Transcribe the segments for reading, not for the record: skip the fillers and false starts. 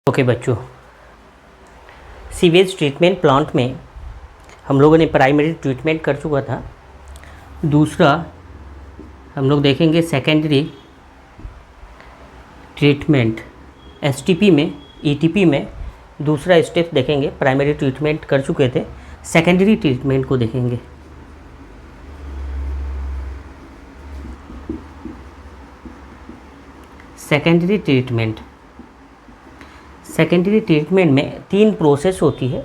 Okay बच्चों, sewage treatment plant में हम लोगों ने प्राइमरी ट्रीटमेंट कर चुका था। दूसरा हम लोग देखेंगे सेकेंडरी ट्रीटमेंट। एसटीपी में, ईटीपी में दूसरा स्टेप देखेंगे। प्राइमरी ट्रीटमेंट कर चुके थे, सेकेंडरी ट्रीटमेंट को देखेंगे। सेकेंडरी ट्रीटमेंट में 3 प्रोसेस होती है।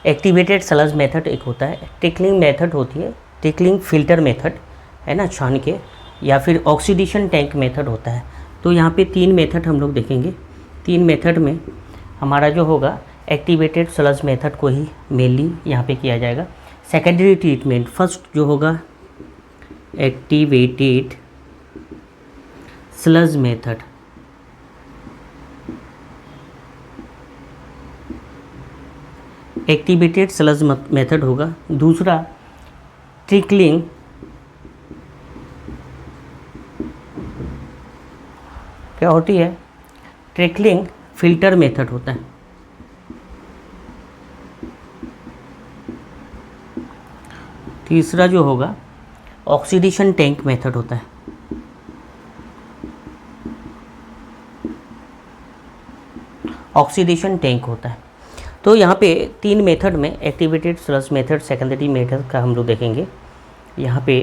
एक्टिवेटेड स्लज मेथड एक होता है, ट्रिकलिंग मेथड होती है, ट्रिकलिंग फिल्टर मेथड है ना, छान के, या फिर ऑक्सीडेशन टैंक मेथड होता है। तो यहाँ पे 3 मेथड हम लोग देखेंगे। 3 मेथड में हमारा जो होगा एक्टिवेटेड स्लज मेथड को ही मेनली यहाँ पे किया जाएगा। सेकेंडरी ट्रीटमेंट फर्स्ट जो होगा activated sludge method. Activated sludge method होगा। दूसरा ट्रिकलिंग क्या होती है, ट्रिकलिंग फिल्टर मेथड होता है। तीसरा जो होगा ऑक्सीडेशन टैंक मेथड होता है। ऑक्सीडेशन टैंक होता है। तो यहाँ पे 3 मेथड में activated sludge method, secondary method का हम लोग देखेंगे। यहाँ पे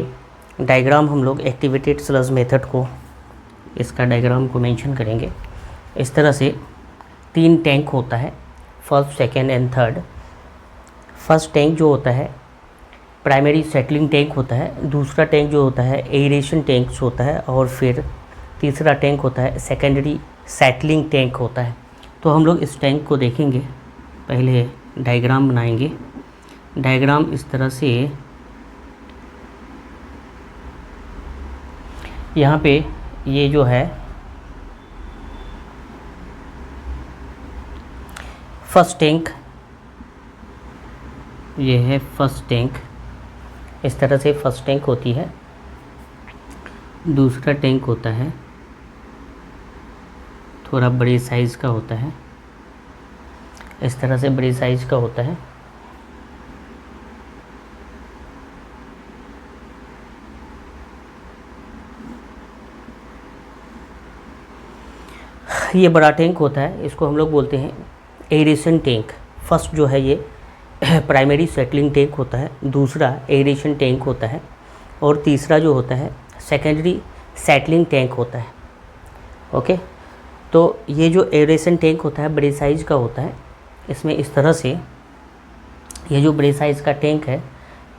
डायग्राम हम लोग एक्टिवेटेड स्लज मेथड को, इसका डायग्राम को मेंशन करेंगे। इस तरह से 3 टैंक होता है, first, second and third. First tank जो होता है प्राइमरी सेटलिंग टैंक होता है। दूसरा टैंक जो होता है एरेशन टैंक्स होता है। और फिर तीसरा टैंक होता है सेकेंडरी सेटलिंग टैंक होता है। तो हम लोग इस टैंक को देखेंगे। पहले डायग्राम बनाएंगे। डायग्राम इस तरह से, यहाँ पे ये जो है फर्स्ट टैंक, ये है फर्स्ट टैंक। इस तरह से फर्स्ट टैंक होती है। दूसरा टैंक होता है थोड़ा बड़े साइज़ का होता है, इस तरह से बड़ी साइज़ का होता है। ये बड़ा टैंक होता है, इसको हम लोग बोलते हैं एरेशन टैंक। फर्स्ट जो है ये प्राइमरी सेटलिंग टैंक होता है। दूसरा एरेशन टैंक होता है। और तीसरा जो होता है सेकेंडरी सेटलिंग टैंक होता है। ओके, तो ये जो एरेशन टैंक होता है बड़े साइज़ का होता है। इसमें इस तरह से ये जो बड़े साइज़ का टैंक है,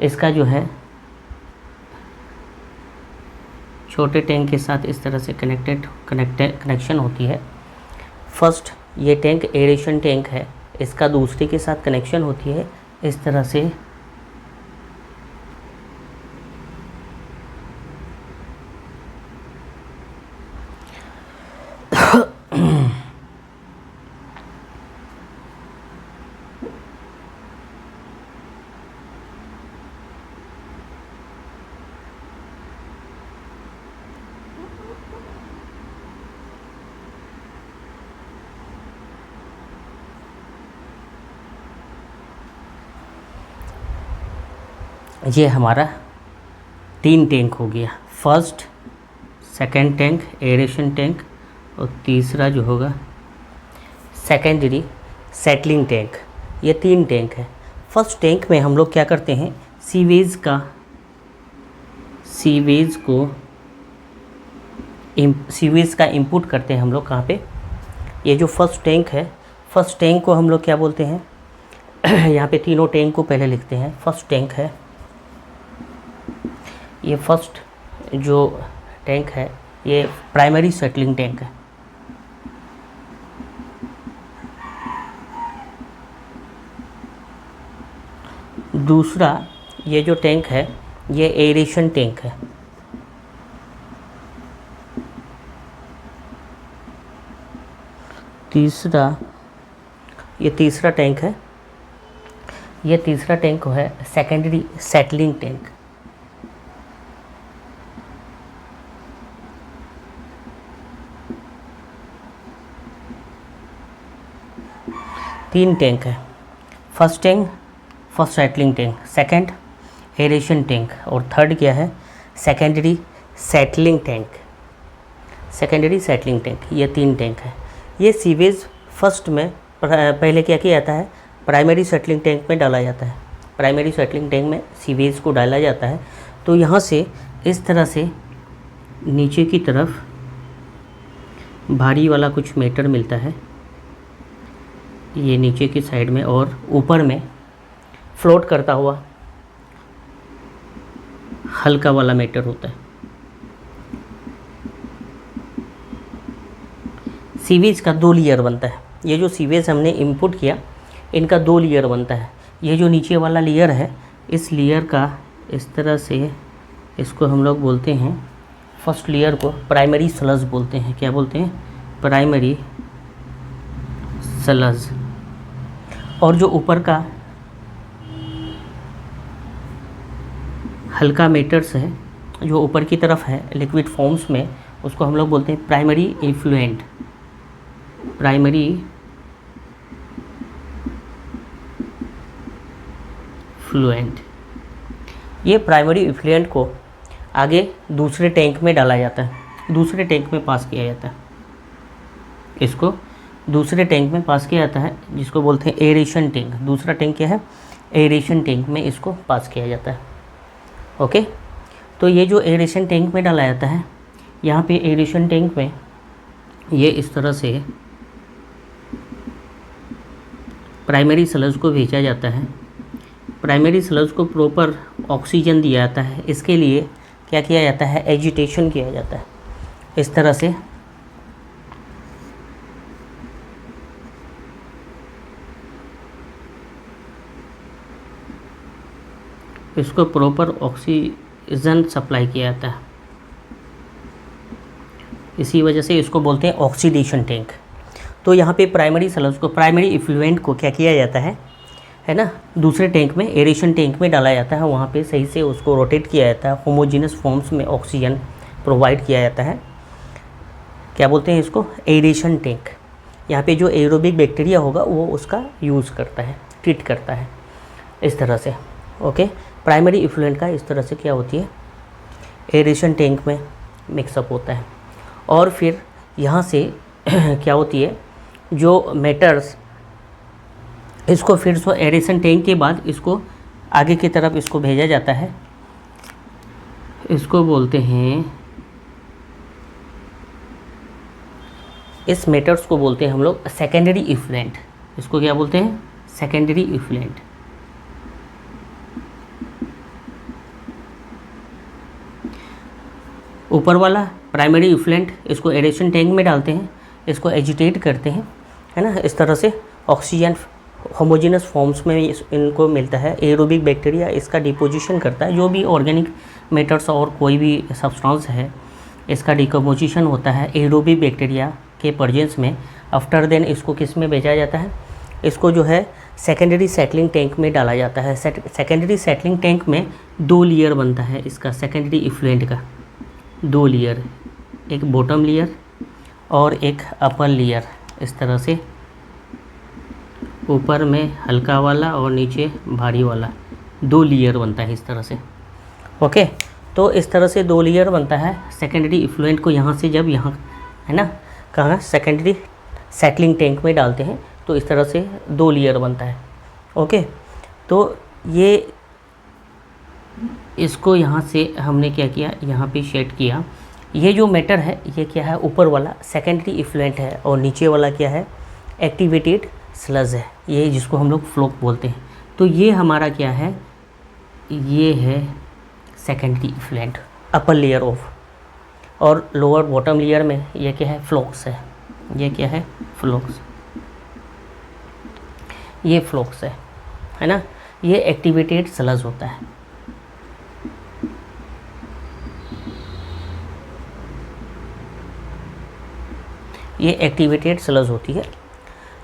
इसका जो है छोटे टैंक के साथ इस तरह से कनेक्शन होती है। फर्स्ट ये टैंक एरेशन टैंक है, इसका दूसरे के साथ कनेक्शन होती है इस तरह से। ये हमारा 3 टैंक हो गया, first, second tank aeration tank, और तीसरा जो होगा सेकेंडरी सेटलिंग टैंक। ये 3 टैंक है। फर्स्ट टैंक में हम लोग क्या करते हैं, सीवेज का इंपुट करते हैं हम लोग। कहाँ पे, ये जो फर्स्ट टैंक है, फर्स्ट टैंक को हम लोग क्या बोलते हैं यहाँ पे तीनों टैंक को पहले लिखते हैं। फर्स्ट टैंक है, ये फर्स्ट जो टैंक है ये प्राइमरी सेटलिंग टैंक है। दूसरा ये जो टैंक है ये एरेशन टैंक है। ये तीसरा टैंक है, ये तीसरा टैंक है सेकेंडरी सेटलिंग टैंक। तीन टैंक है। First tank first settling tank, second aeration tank और थर्ड क्या है secondary settling tank. Secondary settling tank, ये तीन टैंक है। ये सीवेज फर्स्ट में पहले क्या किया जाता है प्राइमरी सेटलिंग टैंक में डाला जाता है। प्राइमरी सेटलिंग टैंक में सीवेज को डाला जाता है। तो यहाँ से इस तरह से नीचे की तरफ भारी वाला कुछ मैटर मिलता है, ये नीचे की साइड में, और ऊपर में फ्लोट करता हुआ हल्का वाला मैटर होता है। सीवेज का 2 लेयर बनता है। ये जो सीवेज हमने इनपुट किया इनका 2 लेयर बनता है। ये जो नीचे वाला लेयर है इस लेयर का इस तरह से, इसको हम लोग बोलते हैं फर्स्ट लेयर को प्राइमरी स्लज बोलते हैं। क्या बोलते हैं प्राइमरी स्लज। और जो ऊपर का हल्का मैटर्स है जो ऊपर की तरफ है लिक्विड फॉर्म्स में, उसको हम लोग बोलते हैं प्राइमरी इफ्लुएंट। Primary fluent. ये प्राइमरी इफ्लुएंट को आगे दूसरे टैंक में डाला जाता है, दूसरे टैंक में पास किया जाता है। इसको दूसरे टैंक में पास किया जाता है जिसको बोलते हैं एरेशन टैंक। दूसरा टैंक क्या है एरेशन टैंक में इसको पास किया जाता है। ओके, तो ये जो एरेशन टैंक में डाला जाता है, यहाँ पे एरेशन टैंक में ये इस तरह से प्राइमरी स्लज को भेजा जाता है। प्राइमरी स्लज को प्रॉपर ऑक्सीजन दिया जाता है। इसके लिए क्या किया जाता है एजिटेशन किया जाता है। इस तरह से इसको प्रॉपर ऑक्सीजन सप्लाई किया जाता है। इसी वजह से इसको बोलते हैं ऑक्सीडेशन टैंक। तो यहाँ पे प्राइमरी स्लज को प्राइमरी इफ्लुएंट को क्या किया जाता है ना, दूसरे टैंक में एरेशन टैंक में डाला जाता है। वहाँ पे सही से उसको रोटेट किया जाता है, होमोजेनस फॉर्म्स में ऑक्सीजन प्रोवाइड किया जाता है। क्या बोलते हैं इसको एरेशन टैंक। यहाँ पे जो एरोबिक बैक्टीरिया होगा वो उसका यूज़ करता है, ट्रीट करता है इस तरह से। ओके, प्राइमरी इफ्लुएंट का इस तरह से क्या होती है एरेशन टैंक में मिक्सअप होता है। और फिर यहाँ से क्या होती है जो मैटर्स, इसको फिर से एरेशन टैंक के बाद इसको आगे की तरफ इसको भेजा जाता है। इसको बोलते हैं, इस मैटर्स को बोलते हैं हम लोग सेकेंडरी इफ्लुएंट। इसको क्या बोलते हैं सेकेंडरी इफ्लुएंट। ऊपर वाला प्राइमरी इफ्लुएंट इसको एरेशन टैंक में डालते हैं, इसको एजिटेट करते हैं, है ना। इस तरह से ऑक्सीजन होमोजेनस फॉर्म्स में इनको मिलता है। एरोबिक बैक्टीरिया इसका डिपोजिशन करता है। जो भी ऑर्गेनिक मैटर्स और कोई भी सब्सटेंस है इसका डिकम्पोजिशन होता है एरोबिक बैक्टीरिया के प्रेजेंस में। आफ्टर देन इसको किस में भेजा जाता है, इसको जो है सेकेंडरी सेटलिंग टैंक में डाला जाता है। सेकेंडरी सेटलिंग टैंक में 2 लेयर बनता है इसका सेकेंडरी इफ्लुएंट का। 2 लेयर, एक बॉटम लेयर और एक अपर लेयर। इस तरह से ऊपर में हल्का वाला और नीचे भारी वाला 2 लेयर बनता है इस तरह से। ओके, तो इस तरह से 2 लेयर बनता है सेकेंडरी इफ्लुएंट को। यहाँ से जब यहाँ है ना कहाँ सेकेंडरी सेटलिंग टैंक में डालते हैं तो इस तरह से 2 लेयर बनता है। ओके, तो ये इसको यहाँ से हमने क्या किया, यहाँ पे शेड किया। ये जो मैटर है ये क्या है ऊपर वाला सेकेंडरी इफ्लुएंट है और नीचे वाला क्या है एक्टिवेटेड स्लज है, ये जिसको हम लोग फ्लोक बोलते हैं। तो ये हमारा क्या है, ये है secondary effluent upper layer of, और लोअर बॉटम लेयर में ये क्या है फ्लोक्स है। ये क्या है फ्लोक्स, ये फ्लोक्स है ना। ये एक्टिवेटेड स्लज होता है। ये एक्टिवेटेड स्लज होती है।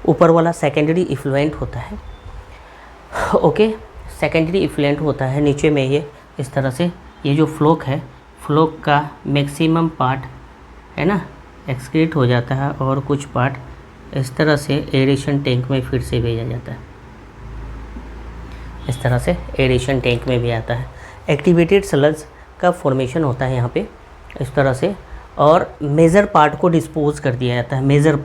ऊपर वाला सेकेंडरी इफ्लुएंट होता है। ओके, सेकेंडरी इफ्लुएंट होता है। नीचे में ये इस तरह से ये जो फ्लोक है, फ्लोक का मैक्सिमम पार्ट है ना एक्सक्रीट हो जाता है और कुछ पार्ट इस तरह से एरेशन टैंक में फिर से भेजा जाता है। इस तरह से एरेशन टैंक में भी आता है। एक्टिवेटेड स्लज का फॉर्मेशन होता है यहाँ पे इस तरह से, और मेजर पार्ट को डिस्पोज कर दिया जाता है। मेजर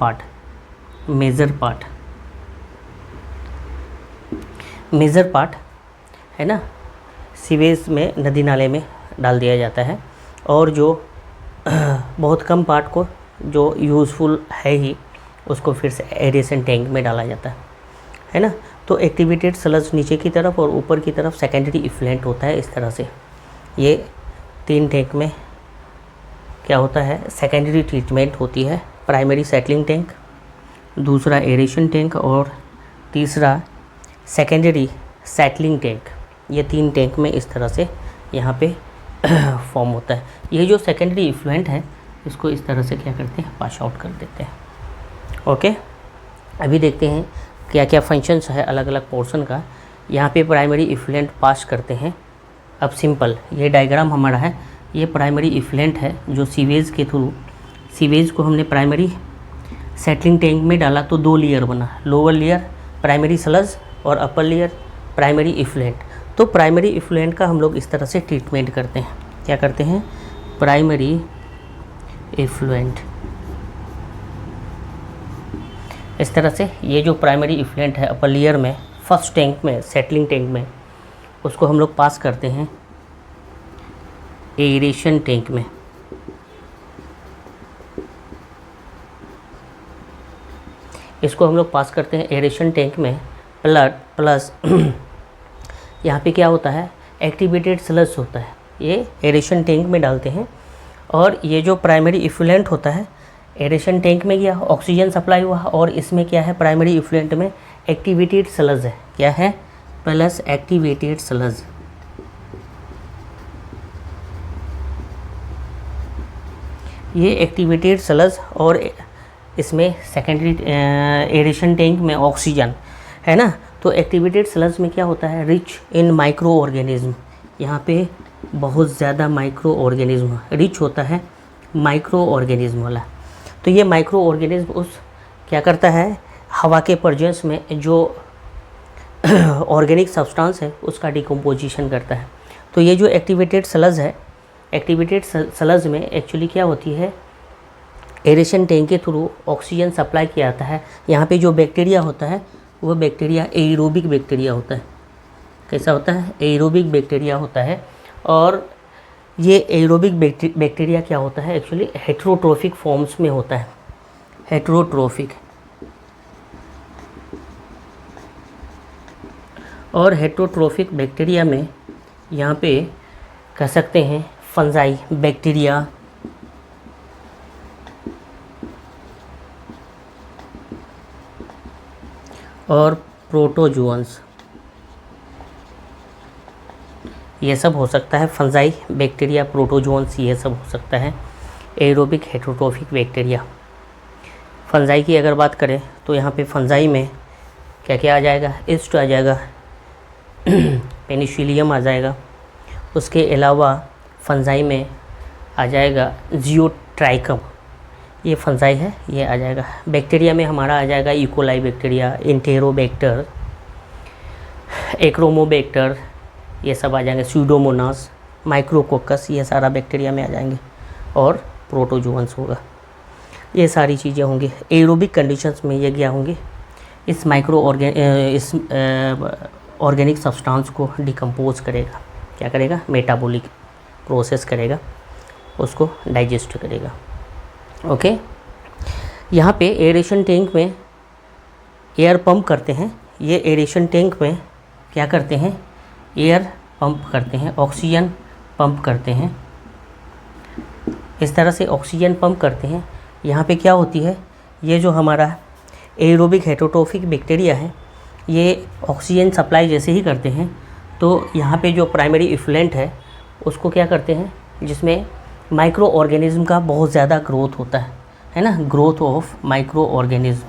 पार्ट है ना, सीवेज में, नदी नाले में डाल दिया जाता है, और जो बहुत कम पार्ट को जो यूज़फुल है ही उसको फिर से एरेशन टैंक में डाला जाता है ना। तो एक्टिवेटेड स्लज नीचे की तरफ और ऊपर की तरफ सेकेंडरी इफ्लुएंट होता है इस तरह से। ये 3 टैंक में क्या होता है, सेकेंडरी ट्रीटमेंट होती है। प्राइमरी सेटलिंग टैंक, दूसरा एरेशन टैंक, और तीसरा सेकेंडरी सेटलिंग टैंक। ये 3 टैंक में इस तरह से यहाँ पे फॉर्म होता है। ये जो सेकेंडरी इफ्लुएंट है इसको इस तरह से क्या करते हैं, पास आउट कर देते हैं। ओके, अभी देखते हैं क्या क्या फंक्शंस है अलग अलग पोर्शन का। यहाँ पे प्राइमरी इफ्लुएंट पास करते हैं। अब सिंपल ये डायग्राम हमारा है, ये प्राइमरी इफ्लुएंट है जो सीवेज के थ्रू, सीवेज को हमने प्राइमरी सेटलिंग टैंक में डाला तो 2 लेयर बना, लोअर लेयर प्राइमरी स्लज और अपर लेयर प्राइमरी इफ्लुएंट। तो प्राइमरी इफ्लुएंट का हम लोग इस तरह से ट्रीटमेंट करते हैं। क्या करते हैं, प्राइमरी इफ्लुएंट इस तरह से। ये जो प्राइमरी इफ्लुएंट है अपर लेयर में, फर्स्ट टैंक में, सेटलिंग टैंक में, उसको हम लोग पास करते हैं एरेशन टैंक में। इसको हम लोग पास करते हैं एरेशन टैंक में प्लस यहाँ पे क्या होता है, एक्टिवेटेड स्लज होता है, ये एरेशन टैंक में डालते हैं। और ये जो प्राइमरी इफ्लुएंट होता है एरेशन टैंक में गया, ऑक्सीजन सप्लाई हुआ, और इसमें क्या है, प्राइमरी इफ्लुएंट में एक्टिवेटेड स्लज है। क्या है, प्लस एक्टिवेटेड स्लज। ये एक्टिवेटेड स्लज, और इसमें सेकेंडरी एरेशन टैंक में ऑक्सीजन है ना। तो एक्टिवेटेड स्लज में क्या होता है, रिच इन माइक्रो ऑर्गेनिज्म। यहाँ पे बहुत ज़्यादा माइक्रो ऑर्गेनिज्म रिच होता है, माइक्रो ऑर्गेनिज्म वाला। तो ये माइक्रो ऑर्गेनिज्म उस क्या करता है, हवा के प्रेजेंस में जो ऑर्गेनिक सब्सटेंस है उसका डिकम्पोजिशन करता है। तो ये जो एक्टिवेटेड स्लज है, एक्टिवेटेड स्लज में एक्चुअली क्या होती है, एरेशन टैंक के थ्रू ऑक्सीजन सप्लाई किया जाता है। यहाँ पे जो बैक्टीरिया होता है वो बैक्टीरिया एरोबिक बैक्टीरिया होता है। कैसा होता है, एरोबिक बैक्टीरिया होता है। और ये एरोबिक बैक्टीरिया क्या होता है, एक्चुअली हेट्रोट्रोफिक फॉर्म्स में होता है, हेट्रोट्रोफिक। और हेट्रोट्रोफिक बैक्टीरिया में यहाँ पे कह सकते हैं फंजाई बैक्टीरिया, और प्रोटोजुअन्स, ये सब हो सकता है। फंजाई बैक्टीरिया, प्रोटोजुअन्स, ये सब हो सकता है एरोबिक हेट्रोट्रोफिक बैक्टीरिया। फंजाई की अगर बात करें तो यहाँ पे फंजाई में क्या क्या आ जाएगा, ईस्ट आ जाएगा, पेनिसिलियम आ जाएगा। उसके अलावा फंजाई में आ जाएगा जियोट्राइकम, ये फंजाई है, ये आ जाएगा। बैक्टीरिया में हमारा आ जाएगा इकोलाई बैक्टीरिया, इंटेरोबैक्टर, एक्रोमोबैक्टर, ये सब आ जाएंगे। स्यूडोमोनास, माइक्रोकोकस, ये सारा बैक्टीरिया में आ जाएंगे। और प्रोटोजुअन्स होगा, ये सारी चीज़ें होंगी। एरोबिक कंडीशंस में ये क्या होंगे, इस ऑर्गेनिक सब्सटेंस को डिकम्पोज करेगा। क्या करेगा, मेटाबॉलिक प्रोसेस करेगा, उसको डाइजेस्ट करेगा। ओके, यहाँ पे एरेशन टैंक में एयर पंप करते हैं। ये एरेशन टैंक में क्या करते हैं, एयर पंप करते हैं, ऑक्सीजन पंप करते हैं। इस तरह से ऑक्सीजन पंप करते हैं। यहाँ पे क्या होती है, ये जो हमारा एरोबिक हेट्रोट्रोफिक बैक्टीरिया है, ये ऑक्सीजन सप्लाई जैसे ही करते हैं तो यहाँ पे जो प्राइमरी इफ्लुएंट उसको क्या करते हैं, जिसमें माइक्रो ऑर्गेनिज्म का बहुत ज़्यादा ग्रोथ होता है ना, ग्रोथ ऑफ माइक्रो ऑर्गेनिज्म।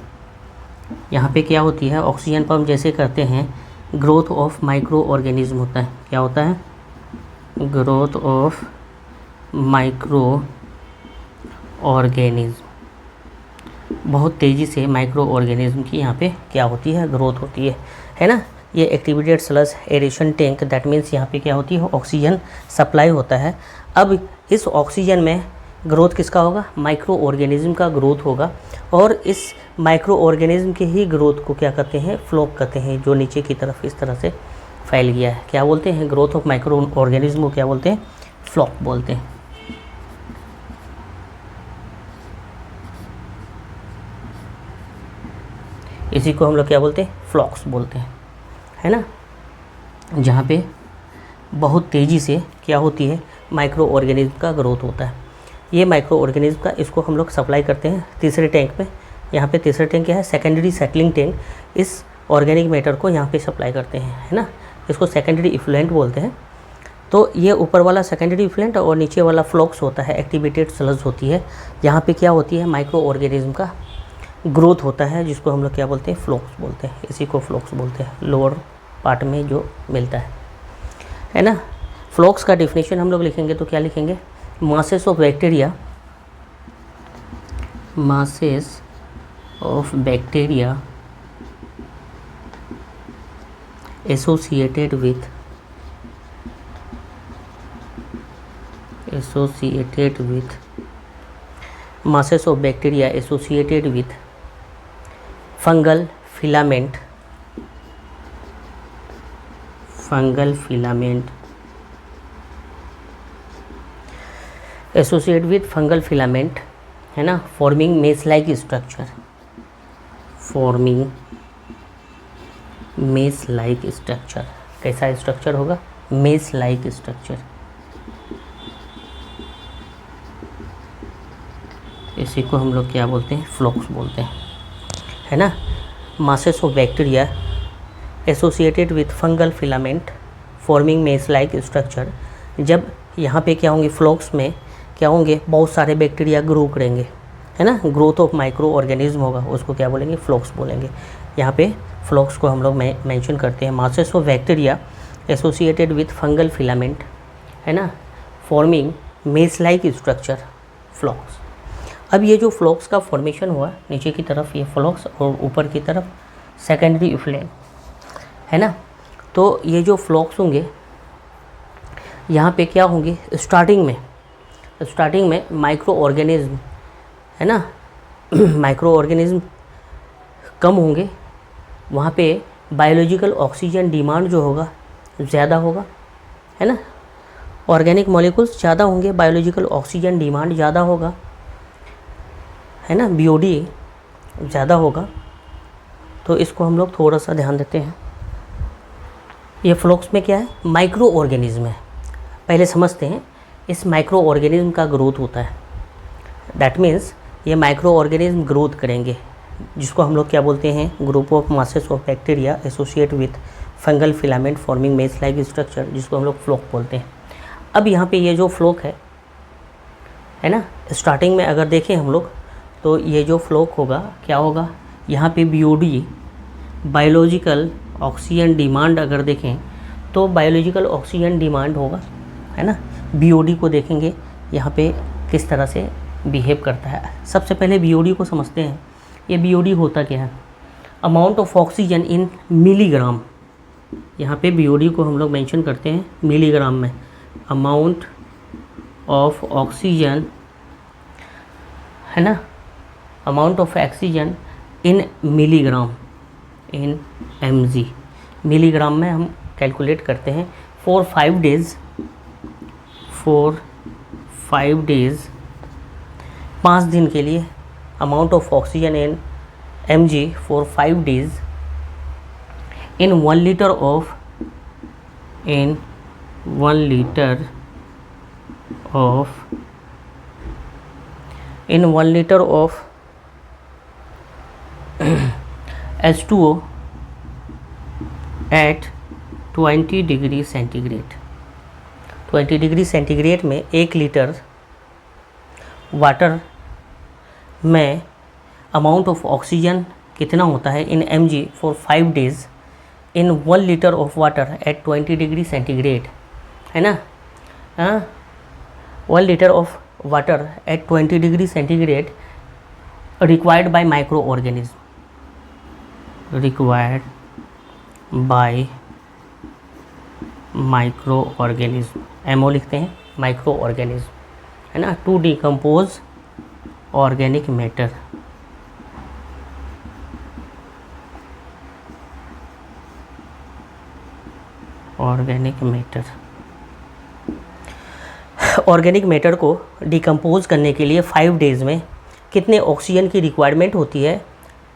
यहाँ पे क्या होती है, ऑक्सीजन पंप जैसे करते हैं, ग्रोथ ऑफ माइक्रो ऑर्गेनिज्म होता है। क्या होता है, ग्रोथ ऑफ माइक्रो ऑर्गेनिज्म। बहुत तेज़ी से माइक्रो ऑर्गेनिज्म की यहाँ पे क्या होती है, ग्रोथ होती है ना। ये activated sludge aeration tank, that means यहाँ पे क्या होती है, ऑक्सीजन सप्लाई होता है। अब इस ऑक्सीजन में ग्रोथ किसका होगा, माइक्रो ऑर्गेनिज्म का ग्रोथ होगा। और इस माइक्रो ऑर्गेनिज्म के ही ग्रोथ को क्या कहते हैं, फ्लॉक कहते हैं, जो नीचे की तरफ इस तरह से फैल गया है। क्या बोलते हैं, ग्रोथ ऑफ माइक्रो ऑर्गेनिज्म को क्या बोलते हैं, फ्लॉक बोलते हैं। इसी को हम लोग क्या बोलते हैं, फ्लॉक्स बोलते हैं, है ना। जहाँ पे बहुत तेज़ी से क्या होती है, माइक्रो ऑर्गेनिज्म का ग्रोथ होता है। ये माइक्रो ऑर्गेनिज्म का, इसको हम लोग सप्लाई करते हैं तीसरे टैंक में। यहाँ पे तीसरा टैंक क्या है, सेकेंडरी सेटलिंग टैंक। इस ऑर्गेनिक मैटर को यहाँ पे सप्लाई करते हैं, है ना। इसको सेकेंडरी इफ्लुएंट बोलते हैं। तो ये ऊपर वाला सेकेंडरी इफ्लुएंट और नीचे वाला फ्लॉक्स होता है, एक्टिवेटेड स्लज होती है। यहाँ पे क्या होती है, माइक्रो ऑर्गेनिज्म का ग्रोथ होता है, जिसको हम लोग क्या बोलते हैं, फ्लॉक्स बोलते हैं। इसी को फ्लॉक्स बोलते हैं, लोअर पार्ट में जो मिलता है ना। फ्लॉक्स का डेफिनेशन हम लोग लिखेंगे तो क्या लिखेंगे, masses of bacteria associated with masses of bacteria associated with fungal filament associate with fungal filament, है ना, फॉर्मिंग मेस लाइक स्ट्रक्चर। कैसा स्ट्रक्चर होगा, मेस लाइक स्ट्रक्चर। इसी को हम लोग क्या बोलते हैं, फ्लॉक्स बोलते हैं, है ना। Masses of bacteria associated with fungal filament forming mess like structure. जब यहाँ पे क्या होंगे, फ्लॉक्स में क्या होंगे, बहुत सारे बैक्टीरिया ग्रो करेंगे, है ना, ग्रोथ ऑफ माइक्रो ऑर्गेनिज्म होगा, उसको क्या बोलेंगे, फ्लॉक्स बोलेंगे। यहाँ पे फ्लॉक्स को हम लोग मेंशन करते हैं, masses of bacteria associated with fungal filament, है ना, फॉर्मिंग मेस लाइक स्ट्रक्चर, फ्लॉक्स। अब ये जो फ्लॉक्स का फॉर्मेशन हुआ, नीचे की तरफ ये फ्लॉक्स और ऊपर की तरफ सेकेंडरी इफ्लुएंट, है ना। तो ये जो फ्लॉक्स होंगे यहाँ पे क्या होंगे, स्टार्टिंग में माइक्रो ऑर्गेनिज्म, है ना, माइक्रो ऑर्गेनिज्म कम होंगे। वहाँ पे बायोलॉजिकल ऑक्सीजन डिमांड जो होगा ज़्यादा होगा, है ना। ऑर्गेनिक मॉलिक्यूल्स ज़्यादा होंगे, बायोलॉजिकल ऑक्सीजन डिमांड ज़्यादा होगा, है ना, बीओडी ज़्यादा होगा। तो इसको हम लोग थोड़ा सा ध्यान देते हैं। ये फ्लॉक्स में क्या है, माइक्रो ऑर्गेनिज्म है। पहले समझते हैं, इस माइक्रो ऑर्गेनिज्म का ग्रोथ होता है। दैट मीन्स ये माइक्रो ऑर्गेनिज्म ग्रोथ करेंगे, जिसको हम लोग क्या बोलते हैं, group of masses of bacteria associate with fungal filament forming mess like structure, जिसको हम लोग फ्लॉक बोलते हैं। अब यहाँ पे ये जो फ्लॉक है ना, स्टार्टिंग में अगर देखें हम लोग तो ये जो फ्लॉक होगा क्या होगा, यहाँ पे बीओडी बायोलॉजिकल ऑक्सीजन डिमांड अगर देखें तो बायोलॉजिकल ऑक्सीजन डिमांड होगा, है ना। बीओडी को देखेंगे यहाँ पे किस तरह से बिहेव करता है। सबसे पहले बीओडी को समझते हैं। ये बीओडी होता क्या है, amount of oxygen in milligram. यहाँ पे बीओडी को हम लोग मेंशन करते हैं मिलीग्राम में, अमाउंट ऑफ ऑक्सीजन, है ना, amount of oxygen in milligram in mg, milligram में हम कैलकुलेट करते हैं। फॉर 5 डेज़ 5 दिन के लिए amount of oxygen in mg for 5 days in 1 litre of 1 litre of H2O at 20 degree centigrade. 20 degree centigrade में 1 लीटर वाटर में amount of oxygen कितना होता है in mg for 5 days in 1 litre of water at 20 degree centigrade, है ना। 1 litre of water at 20 degree centigrade required by micro organism, required by micro organism, ammo लिखते हैं, micro organism, है ना, to decompose organic matter, organic matter. Organic matter को decompose करने के लिए 5 डेज़ में कितने ऑक्सीजन की रिक्वायरमेंट होती है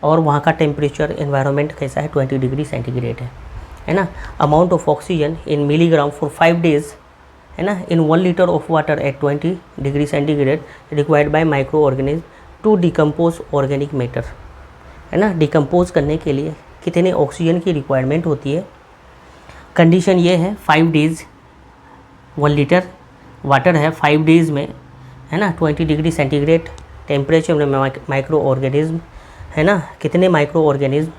और वहाँ का टेम्परेचर एनवायरनमेंट कैसा है, 20 डिग्री सेंटीग्रेड है ना। Amount of oxygen in milligram for 5 days, है ना, in 1 litre of water at 20 degree centigrade required by micro organism to decompose organic matter, है ना। डिकम्पोज करने के लिए कितने ऑक्सीजन की रिक्वायरमेंट होती है। कंडीशन ये है 5 डेज़, 1 लीटर वाटर है, 5 डेज़ में, है ना, 20 डिग्री सेंटीग्रेड टेम्परेचर में माइक्रो ऑर्गेनिज्म, है ना, कितने माइक्रो ऑर्गेनिज्म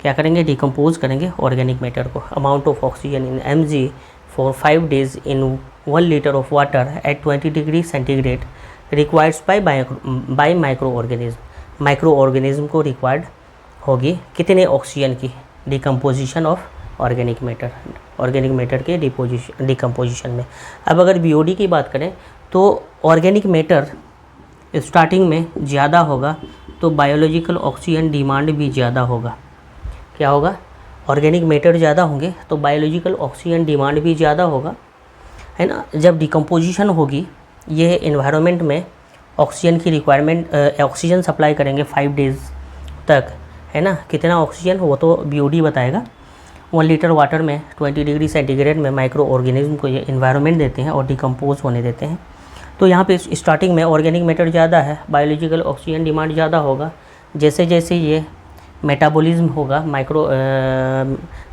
क्या करेंगे, डिकम्पोज करेंगे ऑर्गेनिक मैटर को। Amount of oxygen in mg for 5 days in 1 litre of water at 20 degree centigrade requireds by micro organism. Micro organism को रिक्वायर्ड होगी कितने ऑक्सीजन की, डिकम्पोजिशन ऑफ ऑर्गेनिक मैटर के decomposition में। अब अगर बीओडी की बात करें तो ऑर्गेनिक मैटर स्टार्टिंग में ज़्यादा होगा तो बायोलॉजिकल ऑक्सीजन डिमांड भी ज़्यादा होगा। क्या होगा, ऑर्गेनिक मैटर ज़्यादा होंगे तो बायोलॉजिकल ऑक्सीजन डिमांड भी ज़्यादा होगा, है ना। जब डिकम्पोजिशन होगी, ये एनवायरनमेंट में ऑक्सीजन की रिक्वायरमेंट, ऑक्सीजन सप्लाई करेंगे 5 डेज़ तक, है ना। कितना ऑक्सीजन वो तो बीओडी बताएगा। 1 लीटर वाटर में 20 डिग्री सेंटीग्रेड में माइक्रो ऑर्गेनिज्म को ये एनवायरनमेंट देते हैं और डिकम्पोज होने देते हैं। तो यहाँ पे स्टार्टिंग में ऑर्गेनिक मैटर ज़्यादा है, बायोलॉजिकल ऑक्सीजन डिमांड ज़्यादा होगा। जैसे जैसे ये मेटाबॉलिज्म होगा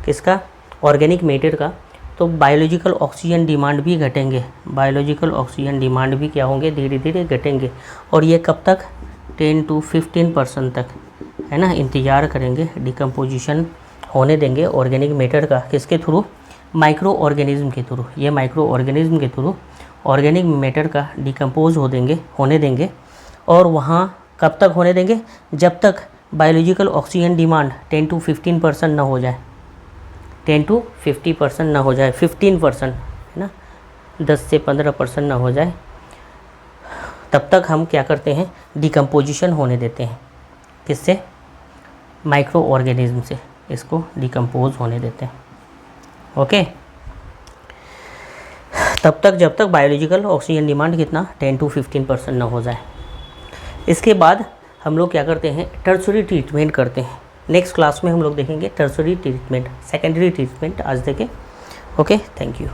किसका, ऑर्गेनिक मैटर का, तो बायोलॉजिकल ऑक्सीजन डिमांड भी घटेंगे, बायोलॉजिकल ऑक्सीजन डिमांड भी क्या होंगे, धीरे धीरे घटेंगे। और ये कब तक, 10 to 15% तक, है ना, इंतज़ार करेंगे, डिकम्पोजिशन होने देंगे ऑर्गेनिक मैटर का। किसके थ्रू, माइक्रो ऑर्गेनिज्म के थ्रू। ये माइक्रो ऑर्गेनिज्म के थ्रू ऑर्गेनिक मैटर का डिकम्पोज होने देंगे। और वहाँ कब तक होने देंगे, जब तक बायोलॉजिकल ऑक्सीजन डिमांड 10 to 15% ना हो जाए, 10 to 50% ना हो जाए, 15%, है ना, 10 से 15% ना हो जाए, तब तक हम क्या करते हैं, डिकम्पोजिशन होने देते हैं। किससे, माइक्रो ऑर्गेनिज्म से इसको डिकम्पोज होने देते हैं। ओके, तब तक जब तक बायोलॉजिकल ऑक्सीजन डिमांड कितना, 10 to 15% ना हो जाए। इसके बाद हम लोग क्या करते हैं, टर्शरी ट्रीटमेंट करते हैं। नेक्स्ट क्लास में हम लोग देखेंगे टर्शरी ट्रीटमेंट, सेकेंडरी ट्रीटमेंट आज देखें। Okay, thank you.